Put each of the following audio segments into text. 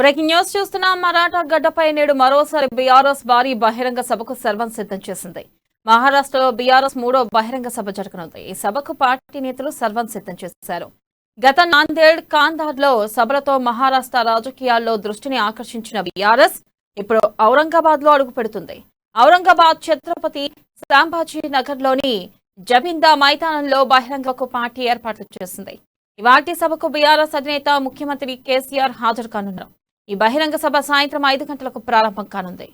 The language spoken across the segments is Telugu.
బ్రేకింగ్ న్యూస్ చూస్తున్నాం. మరాఠా గడ్డపై నేడు మరోసారి బీఆర్ఎస్ భారీ బహిరంగ సభకు సర్వం సిద్ధం చేసింది. మహారాష్ట్రలో బీఆర్ఎస్ మూడో బహిరంగ సభ జరగనుంది. ఈ సభకు పార్టీ నేతలు సర్వం సిద్ధం చేశారు. గత నాందేడ్, కాంధార్లో సభలతో మహారాష్ట్ర రాజకీయాల్లో దృష్టిని ఆకర్షించిన బీఆర్ఎస్ ఇప్పుడు ఔరంగాబాద్ లో అడుగు పెడుతుంది. ఔరంగాబాద్ ఛత్రపతి సంభాజీ నగర్లోని జబిందా మైదానంలో బహిరంగకు పార్టీ ఏర్పాట్లు చేసింది. ఇవాల్టి సభకు బీఆర్ఎస్ అధినేత ముఖ్యమంత్రి కేసీఆర్ హాజరు కానున్నారు. ఈ బహిరంగ సభ సాయంత్రం 5 గంటలకు ప్రారంభం కానుంది.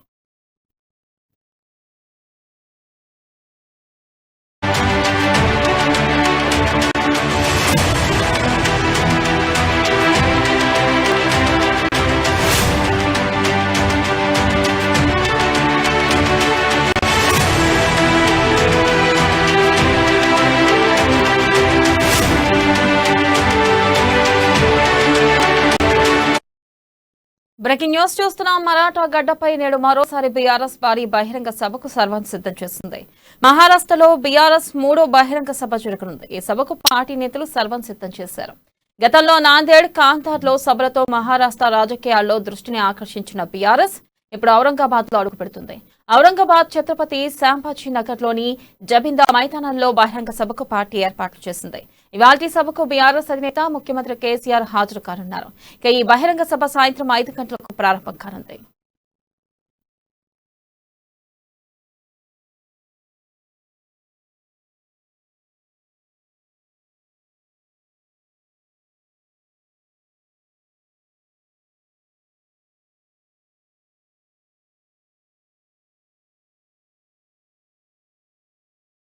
బ్రేకింగ్ న్యూస్ చూస్తున్నాం. మరాఠా గడ్డపై నేడు మరోసారి బీఆర్ఎస్ భారీ బహిరంగ సభకు సర్వం సిద్ధం చేసింది. మహారాష్ట్రలో బీఆర్ఎస్ మూడో బహిరంగ సభ జరగనుంది. ఈ సభకు పార్టీ నేతలు సర్వం సిద్ధం చేశారు. గతంలో నాందేడ్, కాంధార్లో సభలతో మహారాష్ట్ర రాజకీయాల్లో దృష్టిని ఆకర్షించిన బీఆర్ఎస్ ఇప్పుడు ఔరంగాబాద్ లో అడుగు పెడుతుంది. ఔరంగాబాద్ ఛత్రపతి సంభాజీ నగర్లోని జబిందా మైదానంలో బహిరంగ సభకు పార్టీ ఏర్పాట్లు చేసింది. ఇవాల్టి సభకు బీఆర్ఎస్ అధినేత ముఖ్యమంత్రి కేసీఆర్ హాజరు కానున్నారు. ఇక ఈ బహిరంగ సభ సాయంత్రం 5 గంటలకు ప్రారంభం కానుంది.